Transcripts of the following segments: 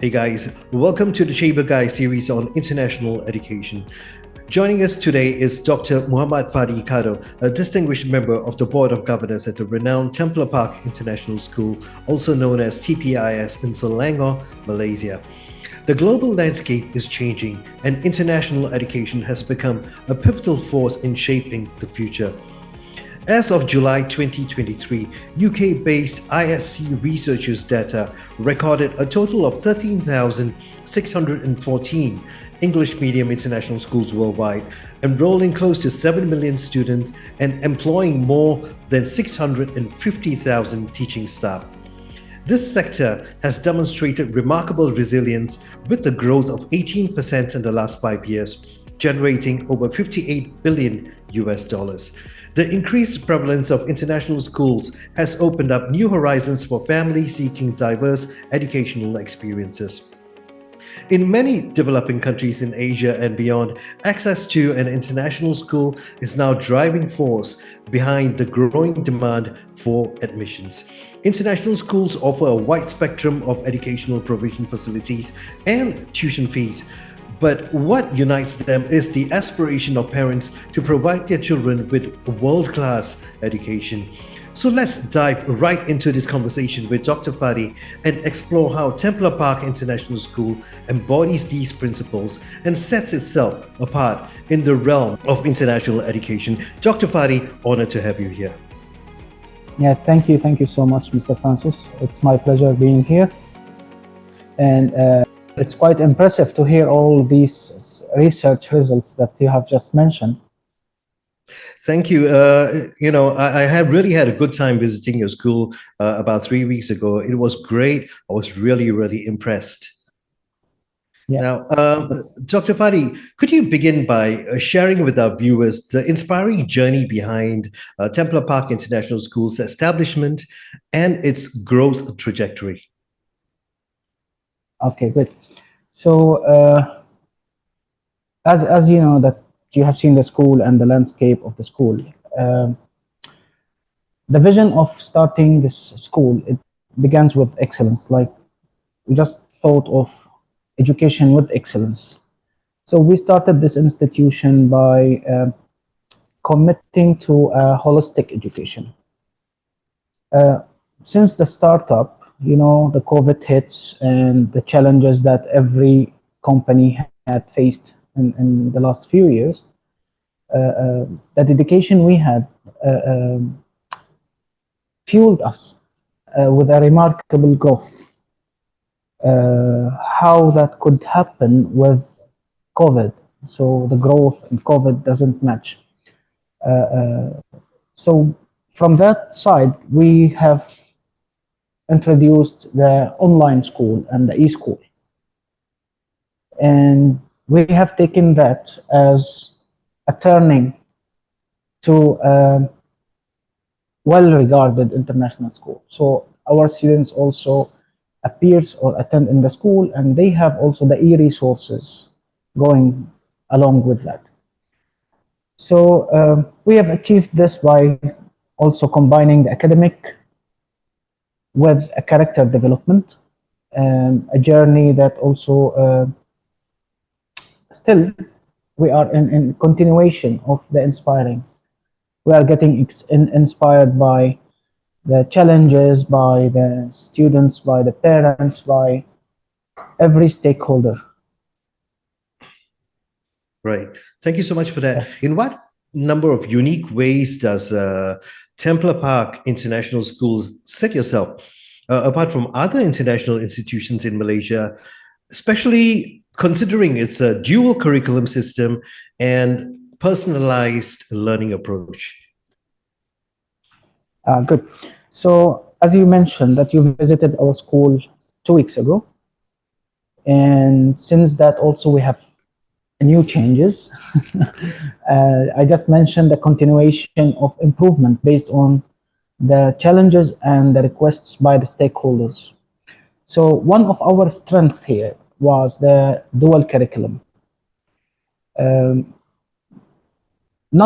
Hey guys, welcome to the Chamber Guy series on international education. Joining us today is Dr. Muhammad Fadi Qaddo, a distinguished member of the Board of Governors at the renowned Templer Park International School, also known as TPIS in Selangor, Malaysia. The global landscape is changing, and international education has become a pivotal force in shaping the future. As of July 2023, UK-based ISC researchers' data recorded a total of 13,614 English medium international schools worldwide, enrolling close to 7 million students and employing more than 650,000 teaching staff. This sector has demonstrated remarkable resilience with the growth of 18% in the last 5 years, generating over 58 billion US dollars. The increased prevalence of international schools has opened up new horizons for families seeking diverse educational experiences. In many developing countries in Asia and beyond, access to an international school is now driving force behind the growing demand for admissions. International schools offer a wide spectrum of educational provision facilities and tuition fees. But what unites them is the aspiration of parents to provide their children with world-class education. So let's dive right into this conversation with Dr. Fadi and explore how Templer Park International School embodies these principles and sets itself apart in the realm of international education. Dr. Fadi, honored to have you here. Yeah, thank you. Thank you so much, Mr. Francis. It's my pleasure being here. And it's quite impressive to hear all these research results that you have just mentioned. Thank you. I had really had a good time visiting your school about 3 weeks ago. It was great. I was really, really impressed. Yeah. Now, Dr. Fadi, could you begin by sharing with our viewers the inspiring journey behind Templer Park International School's establishment and its growth trajectory? Okay, good. So, as you know that you have seen the school and the landscape of the school, the vision of starting this school, it begins with excellence. Like, we just thought of education with excellence. So we started this institution by committing to a holistic education. Since the startup, the COVID hits and the challenges that every company had faced in the last few years, the dedication we had fueled us with a remarkable growth. How that could happen with COVID. So the growth in COVID doesn't match. So from that side, we have introduced the online school and the e-school. And we have taken that as a turning to a well-regarded international school. So our students also appears or attend in the school, and they have also the e-resources going along with that. So we have achieved this by also combining the academic with a character development, a journey that also still we are in continuation of the inspiring. We are getting inspired by the challenges, by the students, by the parents, by every stakeholder. Right. Thank you so much for that. In what number of unique ways does Templer Park International Schools set yourself apart from other international institutions in Malaysia, especially considering its dual curriculum system and personalized learning approach? Good. So, as you mentioned that you visited our school 2 weeks ago, and since that also we have new changes. I just mentioned the continuation of improvement based on the challenges and the requests by the stakeholders. So one of our strengths here was the dual curriculum. None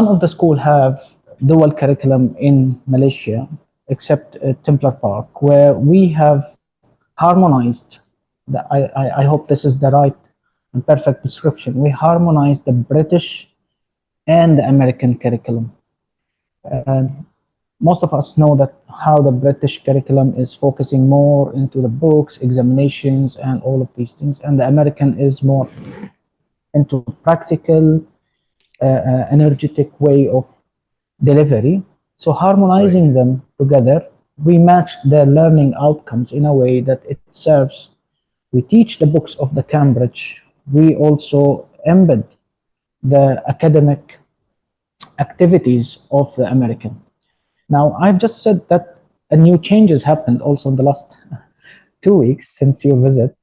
of the school have dual curriculum in Malaysia except Templer Park, where we have harmonized I hope this is the right and perfect description. We harmonized the British and the American curriculum. Most of us know that how the British curriculum is focusing more into the books, examinations, and all of these things, and the American is more into practical, energetic way of delivery. So harmonizing Right. them together, we match their learning outcomes in a way that it serves. We teach the books of the Cambridge. We also embed the academic activities of the American. Now, I've just said that a new changes happened also in the last 2 weeks since your visit.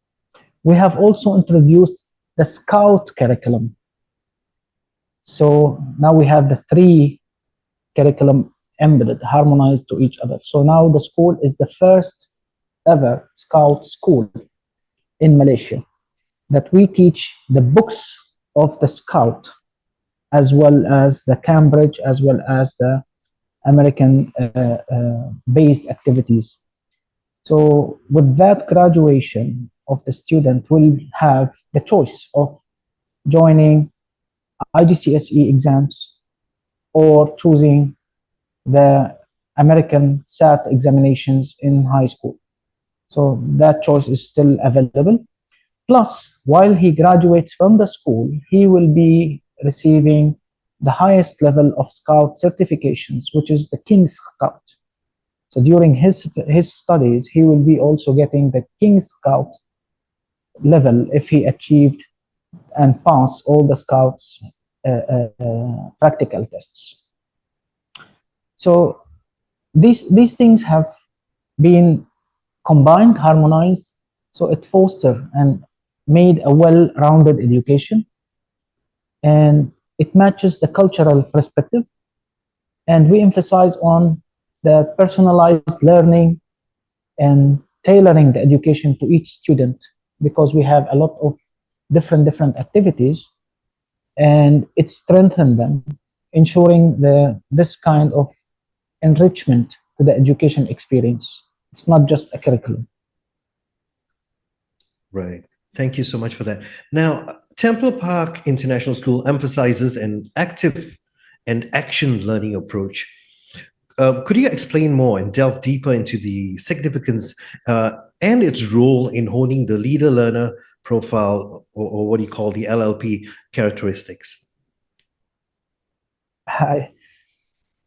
We have also introduced the Scout curriculum. So now we have the three curriculum embedded, harmonized to each other. So now the school is the first ever Scout school in Malaysia that we teach the books of the Scout as well as the Cambridge, as well as the American based activities. So with that graduation of the student will have the choice of joining IGCSE exams or choosing the American SAT examinations in high school. So that choice is still available. Plus, while he graduates from the school, he will be receiving the highest level of Scout certifications, which is the King Scout. So during his studies, he will be also getting the King Scout level if he achieved and passed all the Scouts practical tests. So these things have been combined, harmonized, so it fostered and made a well-rounded education, and it matches the cultural perspective, and we emphasize on the personalized learning and tailoring the education to each student, because we have a lot of different activities, and it strengthens them, ensuring this kind of enrichment to the education experience. It's not just a curriculum. Right. Thank you so much for that. Now, Temple Park International School emphasizes an active and action learning approach. Could you explain more and delve deeper into the significance and its role in honing the leader-learner profile, or what you call the LLP characteristics?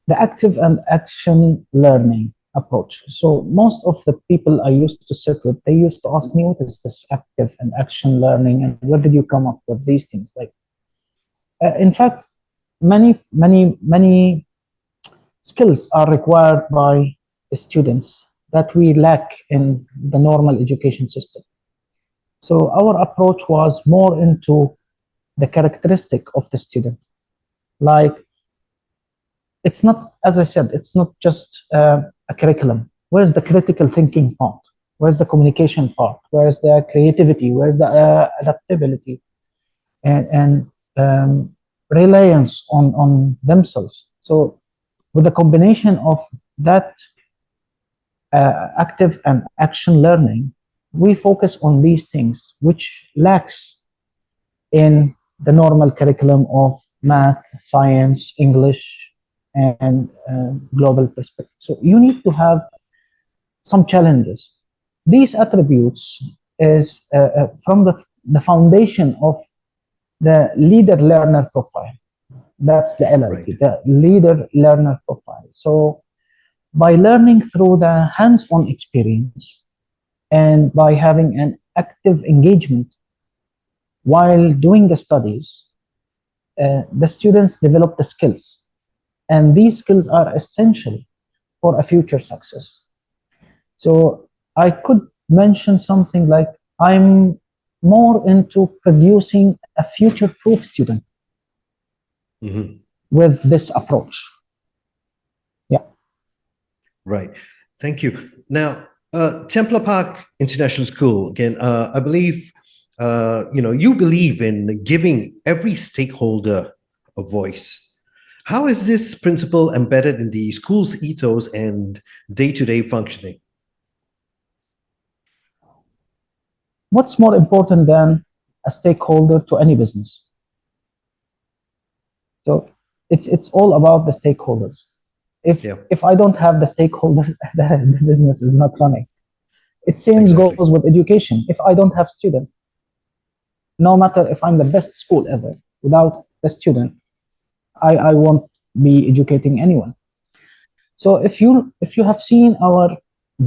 The active and action learning approach. So most of the people I used to sit with, they used to ask me, what is this active and action learning, and where did you come up with these things? Like, in fact, many skills are required by the students that we lack in the normal education system. So our approach was more into the characteristic of the student. Like, it's not, as I said, it's not just a curriculum. Where's the critical thinking part? Where's the communication part? Where's the creativity? Where's the adaptability and reliance on themselves? So with the combination of that active and action learning, we focus on these things, which lacks in the normal curriculum of math, science, English, and global perspective. So you need to have some challenges. These attributes is from the foundation of the leader-learner profile. That's the LLP, Right. the leader-learner profile. So by learning through the hands-on experience and by having an active engagement while doing the studies, the students develop the skills, and these skills are essential for a future success. So I could mention something like, I'm more into producing a future-proof student with this approach. Yeah. Right. Thank you. Now, Templar Park International School, again, I believe, you believe in giving every stakeholder a voice. How is this principle embedded in the school's ethos and day-to-day functioning? what's more important than a stakeholder to any business? So it's all about the stakeholders. If I don't have the stakeholders, the business is not running. It same goes with education. If I don't have students, no matter if I'm the best school ever, without the student, I won't be educating anyone. So if you have seen our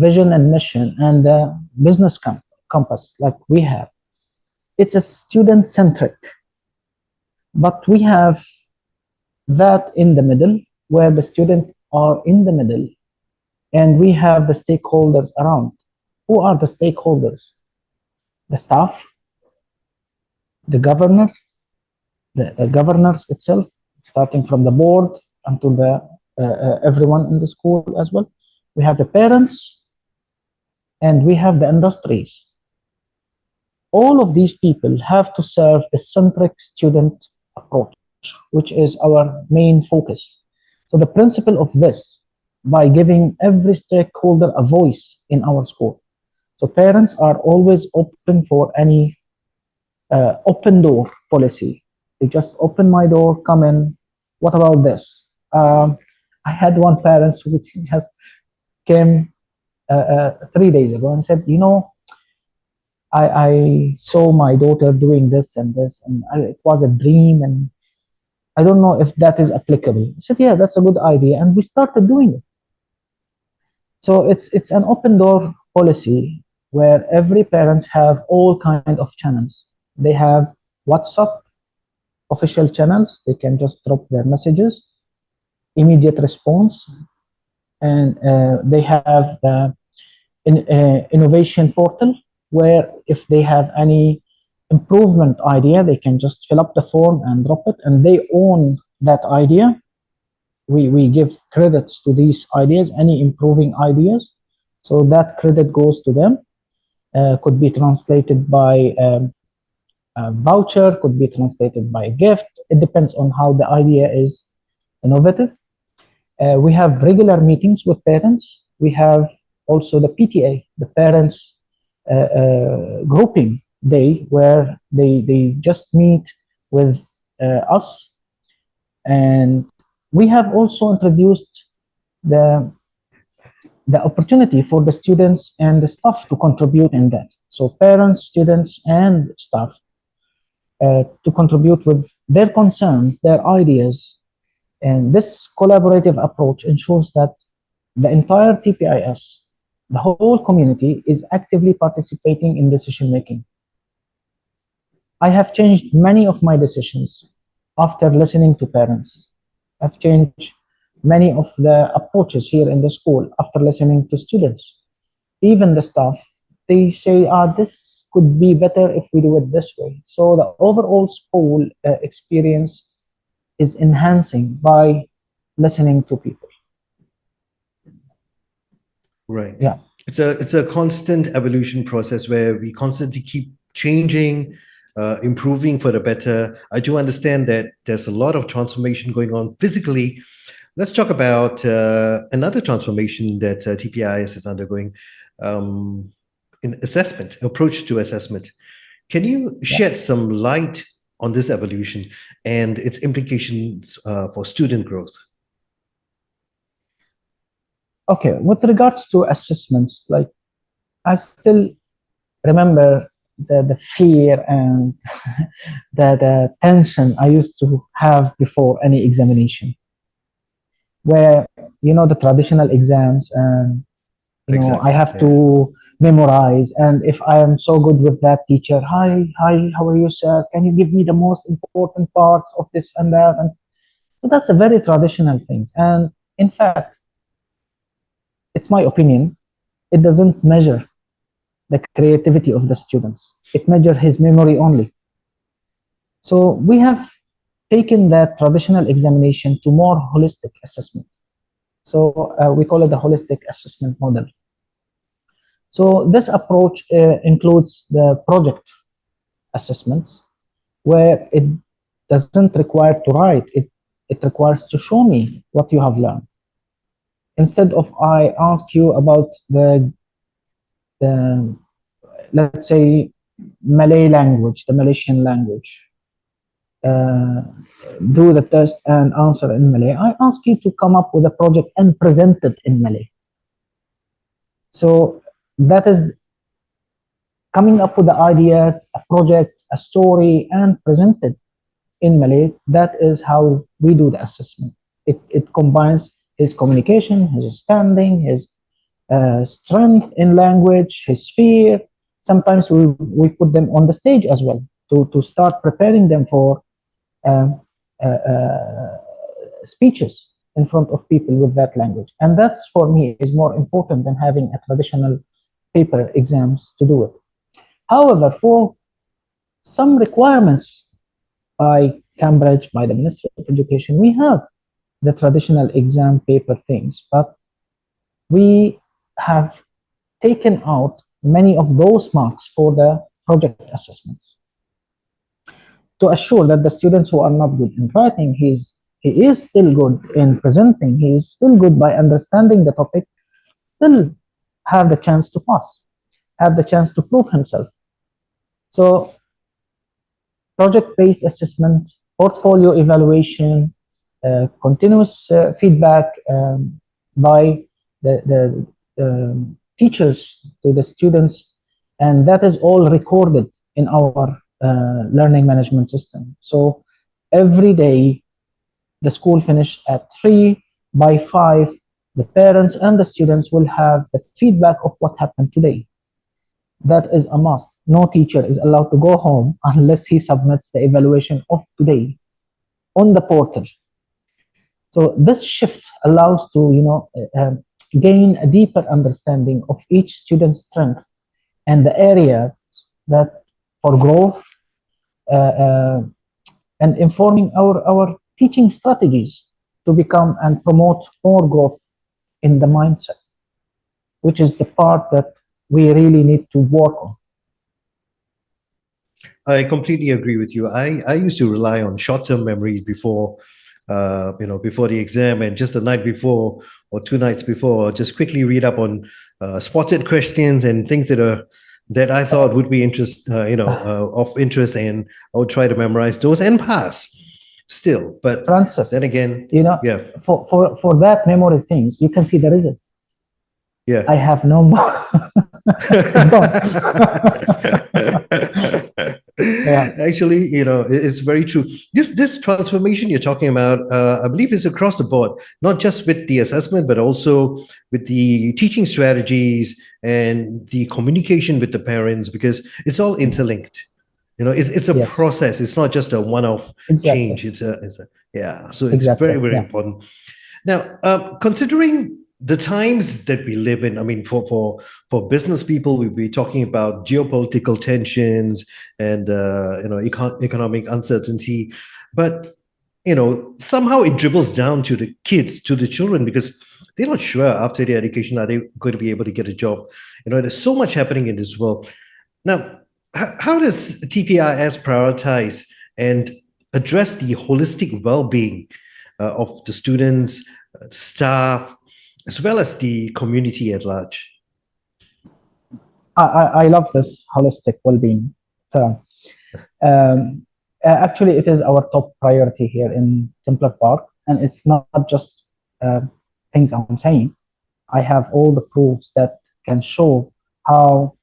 vision and mission and the business compass like we have, it's a student centric, but we have that in the middle where the students are in the middle and we have the stakeholders around. Who are the stakeholders? The staff, the governor, the governors itself, starting from the board until the everyone in the school as well. We have the parents and we have the industries. All of these people have to serve the centric student approach, which is our main focus. So the principle of this, by giving every stakeholder a voice in our school. So parents are always open for any open door policy. They just open my door, come in. What about this? I had one parent who just came 3 days ago and said, you know, I saw my daughter doing this and this, and it was a dream, and I don't know if that is applicable. I said, yeah, that's a good idea, and we started doing it. So it's an open door policy where every parents have all kind of channels. They have WhatsApp official channels. They can just drop their messages, immediate response, and they have the innovation portal where if they have any improvement idea, they can just fill up the form and drop it, and they own that idea. We give credits to these ideas, any improving ideas, so that credit goes to them. Could be translated by a voucher, could be translated by a gift. It depends on how the idea is innovative. We have regular meetings with parents. We have also the PTA, the parents grouping day, where they just meet with us. And we have also introduced the opportunity for the students and the staff to contribute in that. So parents, students, and staff to contribute with their concerns, their ideas. And this collaborative approach ensures that the entire TPIS, the whole community, is actively participating in decision making. I have changed many of my decisions after listening to parents. I've changed many of the approaches here in the school after listening to students. Even the staff, they say, this could be better if we do it this way. So the overall school experience is enhancing by listening to people. Right. Yeah. It's a constant evolution process where we constantly keep changing, improving for the better. I do understand that there's a lot of transformation going on physically. Let's talk about another transformation that TPIS is undergoing in assessment, approach to assessment. Can you shed some light on this evolution and its implications for student growth? Okay, with regards to assessments, like I still remember the fear and the tension I used to have before any examination, where the traditional exams, and I have to memorize, and if I am so good with that teacher, hi, how are you, sir, can you give me the most important parts of this and that? And so that's a very traditional thing, and in fact, it's my opinion, it doesn't measure the creativity of the students. It measures his memory only. So we have taken that traditional examination to more holistic assessment. So we call it the holistic assessment model. So this approach includes the project assessments, where it doesn't require to write, it requires to show me what you have learned. Instead of I ask you about the let's say Malay language, the Malaysian language, do the test and answer in Malay. I ask you to come up with a project and present it in Malay. So that is coming up with the idea, a project, a story, and present it in Malay. That is how we do the assessment. It combines his communication, his standing, his strength in language, his fear. Sometimes we put them on the stage as well to start preparing them for um, speeches in front of people with that language. And that's, for me, is more important than having a traditional paper exams to do it. However, for some requirements by Cambridge, by the Ministry of Education, we have the traditional exam paper things, but we have taken out many of those marks for the project assessments to assure that the students who are not good in writing, he is still good in presenting, he is still good by understanding the topic, still have the chance to pass, have the chance to prove himself. So project-based assessment, portfolio evaluation, continuous feedback by the teachers to the students, and that is all recorded in our learning management system. So every day, the school finish at 3, by 5, the parents and the students will have the feedback of what happened today. That is a must. No teacher is allowed to go home unless he submits the evaluation of today on the portal. So this shift allows to gain a deeper understanding of each student's strength and the areas that for growth and informing our teaching strategies to become and promote more growth in the mindset, which is the part that we really need to work on. I completely agree with you. I used to rely on short-term memories before, before the exam, and just the night before or 2 nights before, just quickly read up on spotted questions and things that I thought would be of interest, and I would try to memorize those and pass still. But Francis, then again, yeah, for that memory things, you can see the result. Yeah, I have no more. Yeah. Actually, it's very true. This transformation you're talking about, I believe, is across the board, not just with the assessment, but also with the teaching strategies and the communication with the parents, because it's all interlinked. It's a Yes. process. It's not just a one-off change. It's a yeah. So it's very, very important. Now, considering the times that we live in, I mean, for business people, we'll be talking about geopolitical tensions and economic uncertainty, but somehow it dribbles down to the kids, to the children, because they're not sure after their education are they going to be able to get a job. There's so much happening in this world now. How does TPIS prioritize and address the holistic well-being of the students, staff, as well as the community at large? I love this holistic well-being term. Actually, it is our top priority here in Templar Park, and it's not just things I'm saying. I have all the proofs that can show how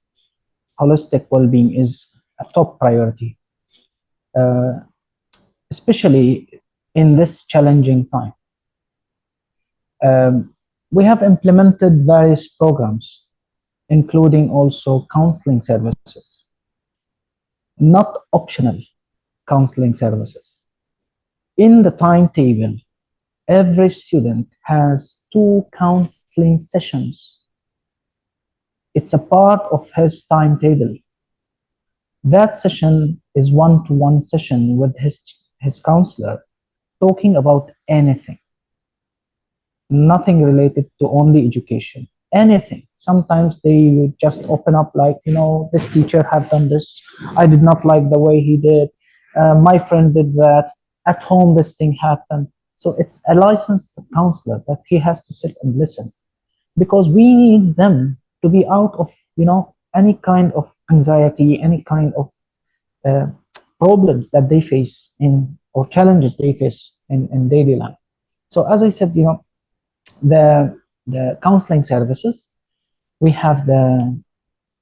holistic well-being is a top priority, especially in this challenging time. We have implemented various programs, including also counseling services, not optional counseling services. In the timetable, every student has 2 counseling sessions. It's a part of his timetable. That session is one-to-one session with his counselor, talking about anything. Nothing related to only education, anything. Sometimes they just open up like, this teacher have done this. I did not like the way he did. My friend did that. At home, this thing happened. So it's a licensed counselor that he has to sit and listen, because we need them to be out of, any kind of anxiety, any kind of uh, problems that they face in, or challenges they face in daily life. So as I said, the counseling services, we have the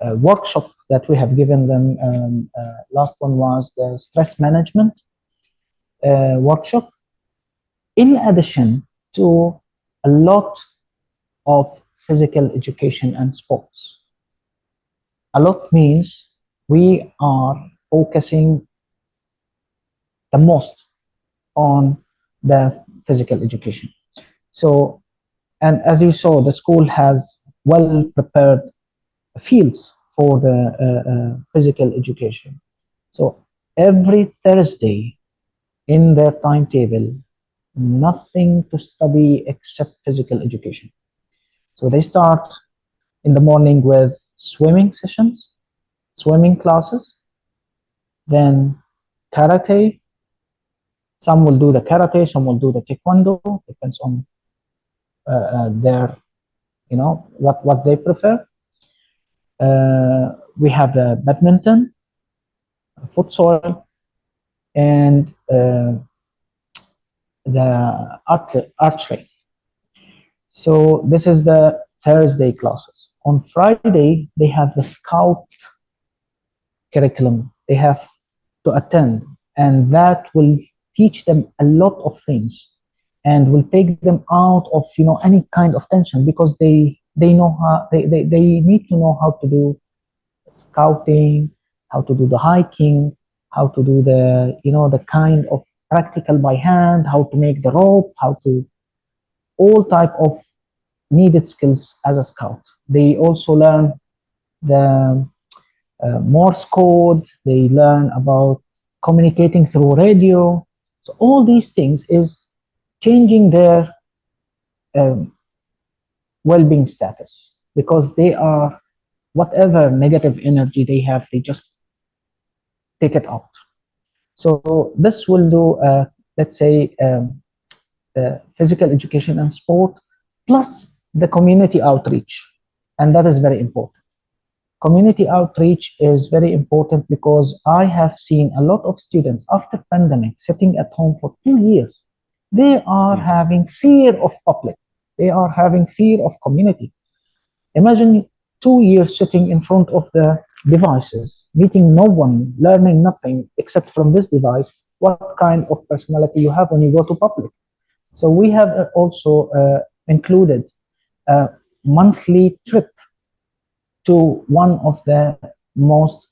workshop that we have given them. Last one was the stress management workshop, in addition to a lot of physical education and sports. A lot means we are focusing the most on the physical education. So, and as you saw, the school has well prepared fields for the physical education. So every Thursday in their timetable, nothing to study except physical education. So they start in the morning with swimming sessions, swimming classes, then karate. Some will do the karate, some will do the taekwondo, depends on their, what they prefer. We have the badminton, futsal, and the archery. So this is the Thursday classes. On Friday, they have the scout curriculum they have to attend, and that will teach them a lot of things and will take them out of any kind of tension, because they know how they need to know how to do scouting, how to do the hiking, how to do the kind of practical by hand, how to make the rope, how to all type of needed skills as a scout. They also learn the Morse code. They learn about communicating through radio. So all these things is changing their well-being status, because they are, whatever negative energy they have, they just take it out. So this will do, let's say, physical education and sport, plus the community outreach. And that is very important. Community outreach is very important because I have seen a lot of students after pandemic sitting at home for 2 years. They are having fear of public. They are having fear of community. Imagine 2 years sitting in front of the devices, meeting no one, learning nothing except from this device. What kind of personality you have when you go to public? So we have also included a monthly trip to one of the most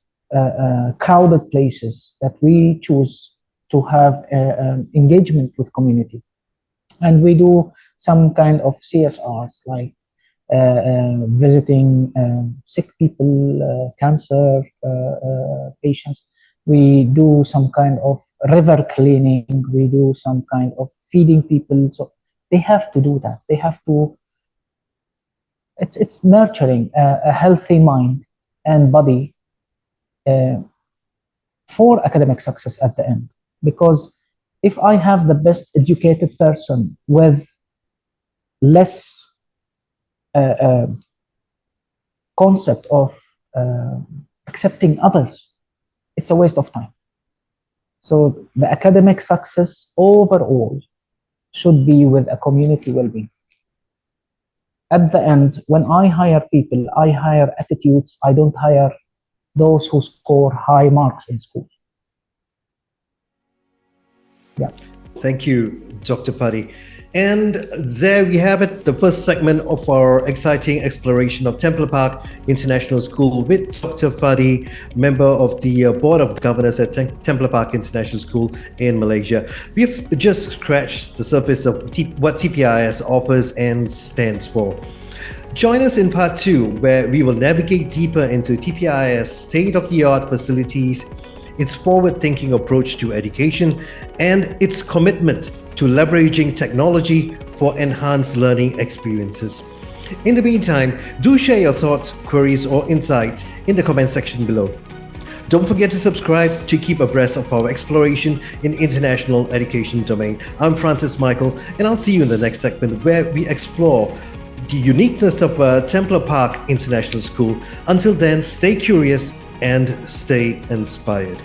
crowded places that we choose to have engagement with community. And we do some kind of CSRs, like visiting sick people, cancer patients. We do some kind of river cleaning. We do some kind of feeding people. So they have to do that. They have to. It's nurturing a healthy mind and body for academic success at the end. Because if I have the best educated person with less concept of accepting others, it's a waste of time. So the academic success overall should be with a community well-being. At the end, when I hire people, I hire attitudes. I don't hire those who score high marks in school. Yeah. Thank you, Dr. Fadi. And there we have it, the first segment of our exciting exploration of Templer Park International School with Dr. Fadi, member of the Board of Governors at Templer Park International School in Malaysia. We've just scratched the surface of what TPIS offers and stands for. Join us in part 2, where we will navigate deeper into TPIS state-of-the-art facilities, its forward-thinking approach to education, and its commitment to leveraging technology for enhanced learning experiences. In the meantime, do share your thoughts, queries, or insights in the comment section below. Don't forget to subscribe to keep abreast of our exploration in international education domain. I'm Francis Michael, and I'll see you in the next segment, where we explore the uniqueness of Templer Park International School. Until then, stay curious and stay inspired.